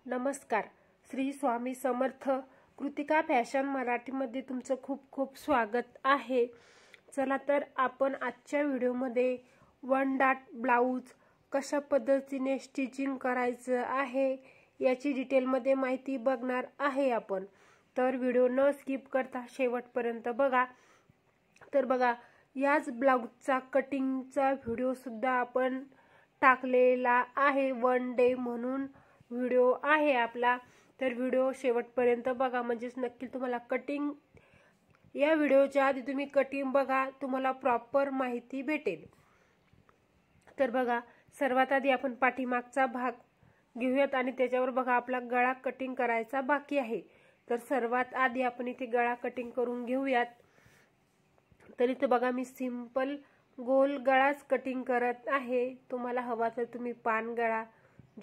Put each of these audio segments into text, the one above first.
नमस्कार. श्री स्वामी समर्थ. कृतिका फॅशन मराठीमध्ये तुमचं खूप खूप स्वागत आहे. चला तर आपण आजच्या व्हिडिओमध्ये वन डॉट ब्लाउज कशा पद्धतीने स्टिचिंग करायचं आहे याची डिटेलमध्ये माहिती बघणार आहे आपण. तर व्हिडिओ न स्किप करता शेवटपर्यंत बघा. तर बघा, याच ब्लाउजचा कटिंगचा व्हिडिओ सुद्धा आपण टाकलेला आहे. वन डे म्हणून व्हिडिओ आहे आपला. तर व्हिडिओ शेवटपर्यंत बघा, म्हणजेच नक्की तुम्हाला कटिंग, या व्हिडिओच्या आधी तुम्ही कटिंग बघा, तुम्हाला प्रॉपर माहिती भेटेल. तर बघा, सर्वात आधी आपण पाठीमागचा भाग घेऊयात आणि त्याच्यावर बघा आपला गळा कटिंग करायचा बाकी आहे. तर सर्वात आधी आपण इथे गळा कटिंग करून घेऊयात. तर इथे बघा, मी सिंपल गोल गळाच कटिंग करत आहे. तुम्हाला हवा तर तुम्ही पान गळा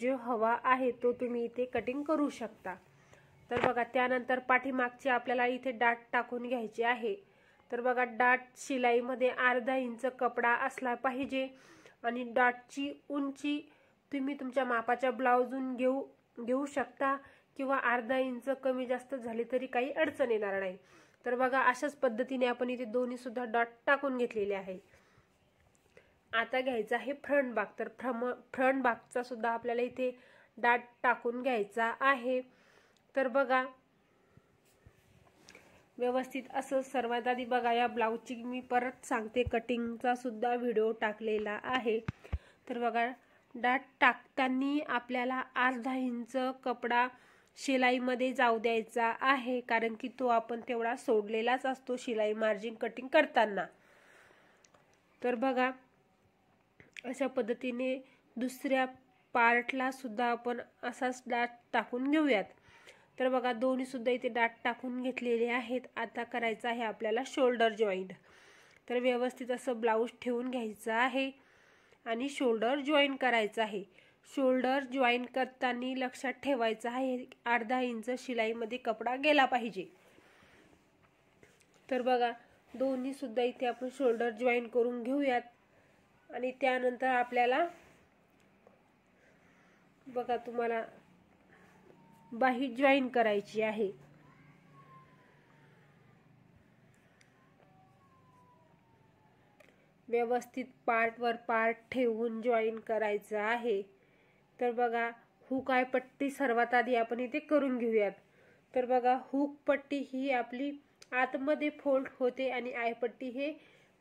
जो हवा आहे तो तुम्ही इथे कटिंग करू शकता. तर बघा, त्यानंतर पाठीमागचे आपल्याला इथे डाट टाकून घ्यायचे आहे. तर बघा, डाट शिलाईमध्ये अर्धा इंच कपडा असला पाहिजे आणि डाटची उंची तुम्ही तुमच्या मापाच्या ब्लाउजून घेऊ शकता किंवा अर्धा इंच कमी जास्त झाली तरी काही अडचण येणार नाही. तर बघा, अशाच पद्धतीने आपण इथे दोन्ही सुद्धा डॉट टाकून घेतलेले आहे. आता घ्यायचा आहे फ्रंट भाग. तर फ्रंट भागचा सुद्धा आपल्याला इथे डाट टाकून घ्यायचा आहे. तर बघा, व्यवस्थित असं सर्वात आधी बघा, या ब्लाउजची मी परत सांगते, कटिंगचा सुद्धा व्हिडिओ टाकलेला आहे. तर बघा, डाट टाकताना आपल्याला अर्धा इंच कपडा शिलाईमध्ये जाऊ द्यायचा आहे, कारण की तो आपण तेवढा सोडलेलाच असतो शिलाई मार्जिन कटिंग करताना. तर बघा, अशा पद्धतीने दुसऱ्या पार्टला सुद्धा आपण असाच डाट टाकून घेऊयात. तर बघा, दोन्ही सुद्धा इथे डाट टाकून घेतलेले आहेत. आता करायचं आहे आपल्याला शोल्डर जॉईंट. तर व्यवस्थित असं ब्लाऊज ठेवून घ्यायचं आहे आणि शोल्डर जॉईन करायचं आहे. शोल्डर जॉईन करताना लक्षात ठेवायचं आहे अर्धा इंच शिलाईमध्ये कपडा गेला पाहिजे. तर बघा, दोन्ही सुद्धा इथे आपण शोल्डर जॉईन करून घेऊयात आणि त्यानंतर आपल्याला बघा, तुम्हाला बाही जॉईन करायची आहे. व्यवस्थित पार्टवर पार्ट ठेवून जॉईन करायचं आहे. तर बघा, हुक आय पट्टी सर्वात आधी आपण इथे करून घेऊयात. तर बघा, हुक पट्टी ही आपली आतमध्ये फोल्ड होते आणि आय पट्टी हे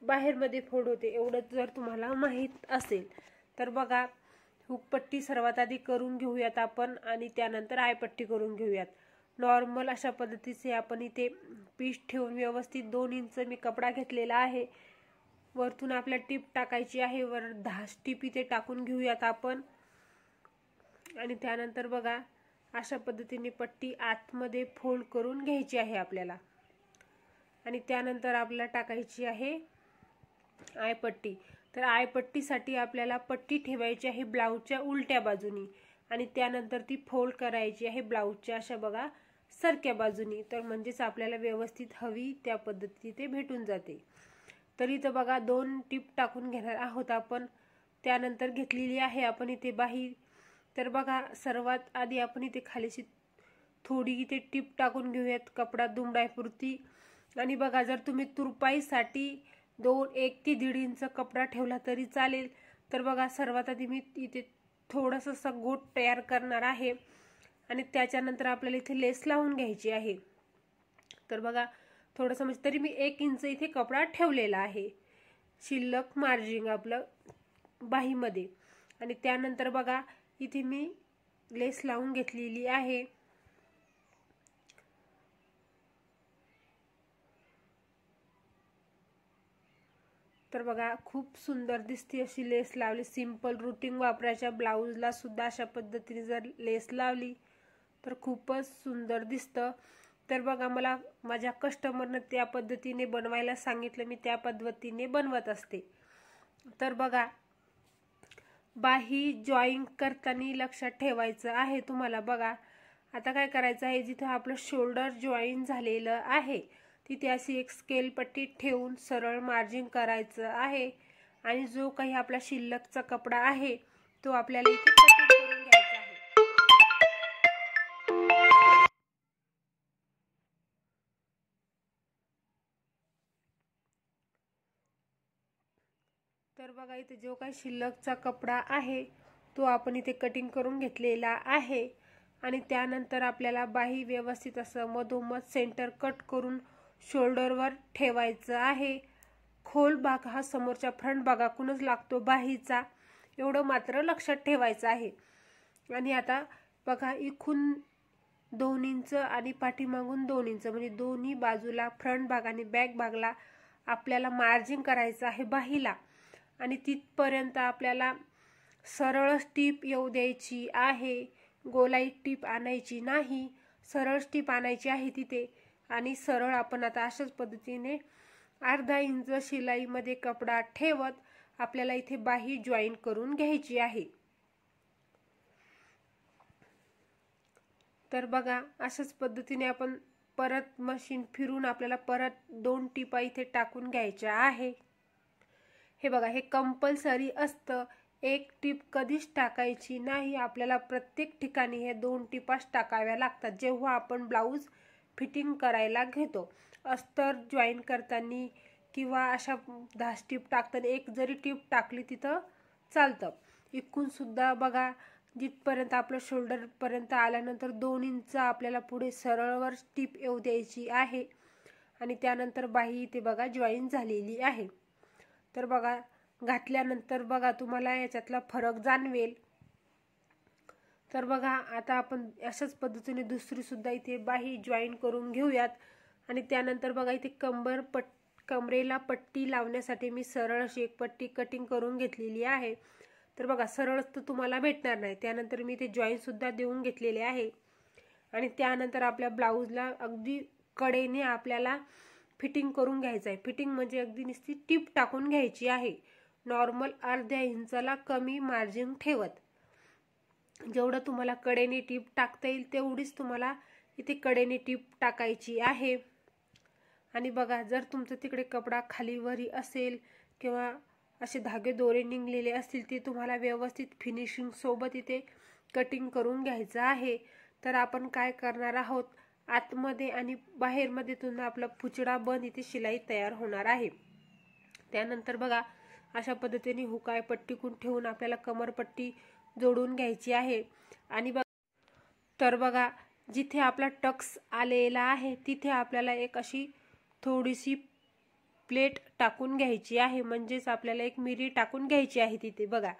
बाहेरमध्ये फोल्ड होते. एवढं जर तुम्हाला माहीत असेल तर बघा, हुक पट्टी सर्वात आधी करून घेऊयात आपण आणि त्यानंतर आय पट्टी करून घेऊयात. नॉर्मल अशा पद्धतीचे आपण इथे पीस ठेवून व्यवस्थित 2 इंच मी कपडा घेतलेला आहे. वरतून आपल्याला टीप टाकायची आहे. वर 10 टीप इथे टाकून घेऊयात आपण आणि त्यानंतर बघा, अशा पद्धतीने पट्टी आतमध्ये फोल्ड करून घ्यायची आहे आपल्याला आणि त्यानंतर आपल्याला टाकायची आहे आय पट्टी. तर आय पट्टीसाठी आपल्याला पट्टी ठेवायची आहे ब्लाऊजच्या उलट्या बाजूनी आणि त्यानंतर ती फोल्ड करायची आहे ब्लाऊजच्या अशा बघा सरक्या बाजूनी. तर म्हणजेच आपल्याला व्यवस्थित हवी त्या पद्धतीने ते भेटून जाते. तर इथं बघा, 2 टीप टाकून घेणार आहोत आपण. त्यानंतर घेतलेली आहे आपण इथे बाही. तर बघा, सर्वात आधी आपण इथे खालीशी थोडी इथे टीप टाकून घेऊयात कपडा दुमडायपुरती. आणि बघा, जर तुम्ही तुरपाईसाठी 1 ते 1.5 इंच कपडा ठेवला तरी चालेल. तर बघा, सर्वात आधी मी इथे थोडासा गोट तयार करणार आहे आणि त्याच्यानंतर आपल्याला इथे लेस लावून घ्यायची आहे. तर बघा, थोडंसं म्हणजे तरी मी 1 इंच इथे कपडा ठेवलेला आहे शिल्लक मार्जिन आपलं बाहीमध्ये आणि त्यानंतर बघा, इथे मी लेस लावून घेतलेली आहे. तर बघा, खूप सुंदर दिसते अशी लेस लावली. सिंपल रुटीन वापरायच्या ब्लाऊजला सुद्धा अशा पद्धतीने जर लेस लावली तर खूपच सुंदर दिसतं. तर बघा, मला माझ्या कस्टमरनं त्या पद्धतीने बनवायला सांगितलं, मी त्या पद्धतीने बनवत असते. तर बघा, बाही जॉईन करताना लक्षात ठेवायचं आहे तुम्हाला. बघा, आता काय करायचं आहे, जिथं आपलं शोल्डर जॉईन झालेलं आहे तिथे अशी एक स्केल पट्टी ठेवून सरळ मार्जिन करायचं आहे आणि जो काही आपला शिल्लकचा कपडा आहे तो आपल्याला इथे कटिंग करून घ्यायचा आहे. तर बघा इथे जो काही शिल्लकचा कपडा आहे तो आपण इथे कटिंग करून घेतलेला आहे आणि त्यानंतर आपल्याला बाही व्यवस्थित असं मधोमध सेंटर कट करून शोल्डरवर ठेवायचं आहे। खोल भाग हा समोरच्या फ्रंट भागाकडूनच लागतो बाहीचा, एवढं मात्र लक्षात ठेवायचं आहे। आणि आता बघा इथून 2 इंच आणि पाठीमागून 2 इंच म्हणजे दोन्ही बाजूला फ्रंट भाग आणि बॅक भागला आपल्याला मार्जिन करायचं आहे बाहीला आणि तिथपर्यंत आपल्याला सरळ टीप येऊ द्यायची आहे, गोलाई टीप आणायची नाही, सरळ टीप आणायची आहे तिथे। आणि सरळ आपण आता अशाच पद्धतीने अर्धा इंच शिलाईमध्ये कपडा ठेवत आपल्याला इथे बाही जॉईन करून घ्यायची आहे। तर बघा अशाच पद्धतीने आपण परत मशीन फिरून आपल्याला परत 2 टिपा इथे टाकून घ्यायच्या आहे। हे बघा हे कंपल्सरी असतं, एक टीप कधीच टाकायची नाही, आपल्याला प्रत्येक ठिकाणी हे 2 टिपाच टाकाव्या लागतात जेव्हा आपण ब्लाऊज फिटिंग करायला घेतो। अस्तर जॉईन करताना किंवा अशा 10 टिप टाकताना एक जरी टिप टाकली तिथं चालतं। इकडून सुद्धा बघा जिथपर्यंत आपलं शोल्डर पर्यंत आल्यानंतर 2 इंच आपल्याला पुढे सरळवर टिप येऊ द्यायची आहे आणि त्यानंतर बाही इथे बघा जॉईन झालेली आहे। तर बघा घातल्यानंतर बघा तुम्हाला याच्यातला फरक जाणवेल। तर बघा आता आपण अशाच पद्धतीने दुसरी सुद्धा इथे बाही जॉईन करून घेऊयात आणि त्यानंतर बघा इथे कमरेला पट्टी लावण्यासाठी मी सरळ अशी एक पट्टी कटिंग करून घेतलेली आहे। तर बघा सरळ तर तुम्हाला भेटणार नाही, त्यानंतर मी ते जॉईन सुद्धा देऊन घेतलेले आहे आणि त्यानंतर आपल्या ब्लाऊजला अगदी कडेने आपल्याला फिटिंग करून घ्यायचं आहे। फिटिंग म्हणजे अगदी नुसती टीप टाकून घ्यायची आहे, नॉर्मल अर्ध्या इंचाला कमी मार्जिन ठेवत। जेवढं तुम्हाला कडेने टीप टाकता येईल तेवढीच तुम्हाला इथे कडेने टीप टाकायची आहे। आणि बघा जर तुमचं तिकडे कपडा खालीवरी असेल किंवा असे धागे दोरे निघलेले असतील ते तुम्हाला व्यवस्थित फिनिशिंग सोबत इथे कटिंग करून घ्यायचं आहे। तर आपण काय करणार आहोत, आतमध्ये आणि बाहेरमध्ये तुन आपला पुचडा बंद इथे शिलाई तयार होणार आहे। त्यानंतर बघा अशा पद्धतीने हुकाय पट्टीकून ठेवून आपल्याला कमरपट्टी जोडून घ्यायची आहे आणि तर बघा जिथे आपला टक्स आलेला आहे तिथे आपल्याला एक अशी थोडीशी प्लेट टाकून घ्यायची आहे, म्हणजेच आपल्याला एक मिरी टाकून घ्यायची आहे तिथे बघा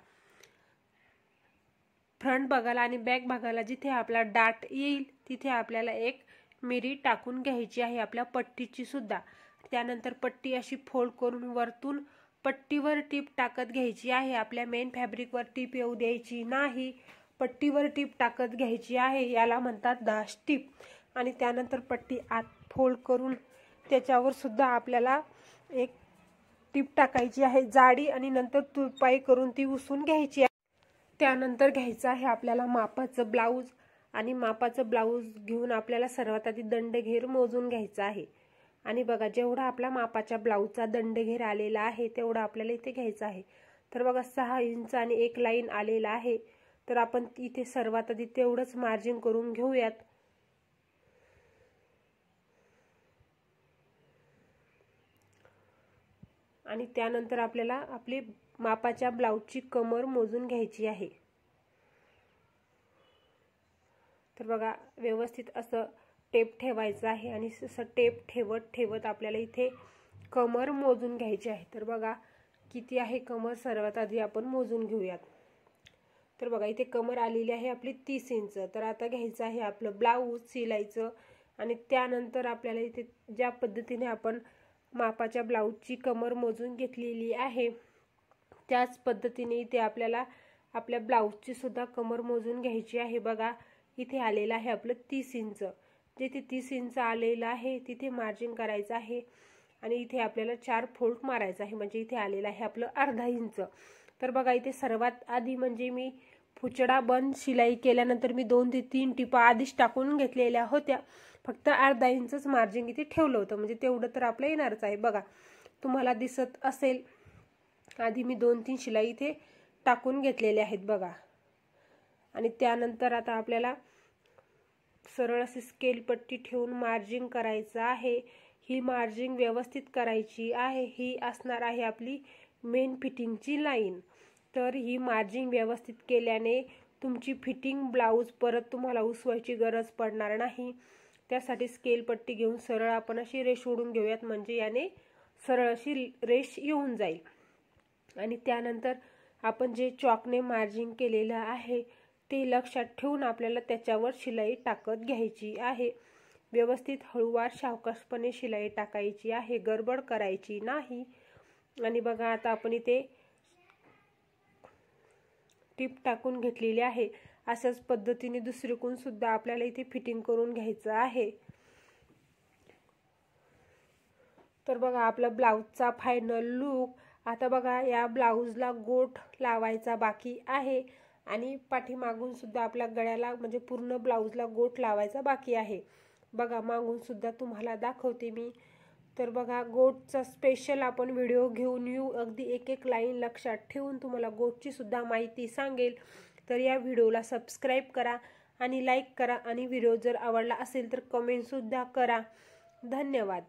फ्रंट भागाला आणि बॅक भागाला जिथे आपला डाट येईल तिथे आपल्याला एक मिरी टाकून घ्यायची आहे आपल्या पट्टीची सुद्धा। त्यानंतर पट्टी अशी फोल्ड करून वरतून पट्टीवर टीप टाकत घ्यायची आहे, आपल्या मेन फॅब्रिकवर टीप येऊ द्यायची नाही, पट्टीवर टीप टाकत घ्यायची आहे, याला म्हणतात दाश टीप। आणि त्यानंतर पट्टी आत फोल्ड करून त्याच्यावर सुद्धा आपल्याला एक टीप टाकायची आहे जाडी आणि नंतर तुरपाई करून ती उसून घ्यायची आहे। त्यानंतर घ्यायचं आहे आपल्याला मापाचं ब्लाऊज आणि मापाचं ब्लाऊज घेऊन आपल्याला सर्वात आधी दंडघेर मोजून घ्यायचा आहे आणि बघा जेवढा आपला मापाच्या ब्लाऊजचा दंडघेर आलेला आहे तेवढा आपल्याला इथे घ्यायचा आहे। तर बघा 6 इंच आणि एक लाईन आलेला आहे, तर आपण इथे सर्वात आधी तेवढंच मार्जिन करून घेऊयात। आणि त्यानंतर आपल्याला आपली मापाच्या ब्लाऊजची कमर मोजून घ्यायची आहे। तर बघा व्यवस्थित असं टेप ठेवायचं आहे आणि असं टेप ठेवत आपल्याला इथे कमर मोजून घ्यायची आहे। तर बघा किती आहे कमर सर्वात आधी आपण मोजून घेऊयात। तर बघा इथे कमर आलेली आहे आपली 30 इंच। तर आता घ्यायचं आहे आपलं ब्लाऊज शिलाईचं आणि त्यानंतर आपल्याला इथे ज्या पद्धतीने आपण मापाच्या ब्लाऊजची कमर मोजून घेतलेली आहे त्याच पद्धतीने इथे आपल्याला आपल्या ब्लाऊजची सुद्धा कमर मोजून घ्यायची आहे। बघा इथे आलेलं आहे आपलं 30 इंच, जिथे 30 इंच आलेलं आहे तिथे मार्जिन करायचं आहे आणि इथे आपल्याला 4 फोल्ड मारायचा आहे, म्हणजे इथे आलेलं आहे आपलं अर्धा इंच। तर बघा इथे सर्वात आधी म्हणजे मी पुचडा बंद शिलाई केल्यानंतर मी 2 ते 3 टिपा आधीच टाकून घेतलेल्या होत्या, फक्त अर्धा इंचच मार्जिन इथे ठेवलं होतं, म्हणजे तेवढं तर आपलं येणारच आहे। बघा तुम्हाला दिसत असेल आधी मी 2-3 शिलाई इथे टाकून घेतलेल्या आहेत बघा। आणि त्यानंतर आता आपल्याला सरळ अशी स्केल पट्टी ठेवून मार्जिन करायचं आहे। ही मार्जिन व्यवस्थित करायची आहे, ही असणार आहे आपली मेन फिटिंगची लाईन. तर ही मार्जिंग व्यवस्थित केल्याने तुमची फिटिंग ब्लाऊज परत तुम्हाला उसवायची गरज पडणार नाही. त्यासाठी स्केल पट्टी घेऊन सरळ आपण अशी रेष ओढून घेऊयात, म्हणजे याने सरळ अशी रेष येऊन जाईल. आणि त्यानंतर आपण जे चॉकने मार्जिंग केलेलं आहे ते लक्षात ठेवून आपल्याला त्याच्यावर शिलाई टाकत घ्यायची आहे. व्यवस्थित हळूवार सावकाशपणे शिलाई टाकायची आहे, गडबड करायची नाही. आणि बघा आता आपण इथे टिप टाकून घेतलेली आहे. अशाच पद्धतीने दुसरीकडून सुद्धा आपल्याला इथे फिटिंग करून घ्यायचं आहे. तर बघा आपला ब्लाऊजचा फायनल लुक. आता बघा या ब्लाऊजला गोट लावायचा बाकी आहे आणि पाठीमागून सुद्धा आपल्या गळ्याला म्हणजे पूर्ण ब्लाऊजला गोट लावायचा बाकी आहे. बघा मागून सुद्धा तुम्हाला दाखवते मी. तर बघा गोटचा स्पेशल आपण व्हिडिओ घेऊन येऊ, अगदी एक एक लाईन लक्षात ठेवून तुम्हाला गोटची सुद्धा माहिती सांगेल. तर या व्हिडिओला सबस्क्राईब करा आणि लाईक करा आणि व्हिडिओ जर आवडला असेल तर कमेंट सुद्धा करा. धन्यवाद.